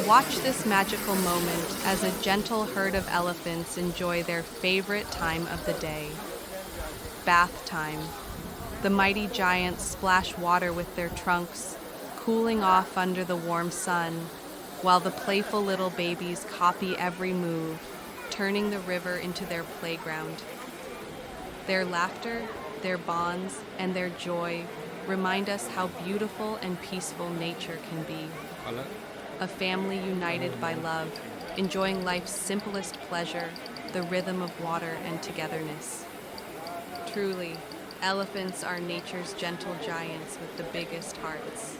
Watch this magical moment as a gentle herd of elephants enjoy their favorite time of the day, bath time. The mighty giants splash water with their trunks, cooling off under the warm sun, while the playful little babies copy every move, turning the river into their playground. Their laughter, their bonds, and their joy remind us how beautiful and peaceful nature can be. A family united by love, enjoying life's simplest pleasure, the rhythm of water and togetherness. Truly, elephants are nature's gentle giants with the biggest hearts.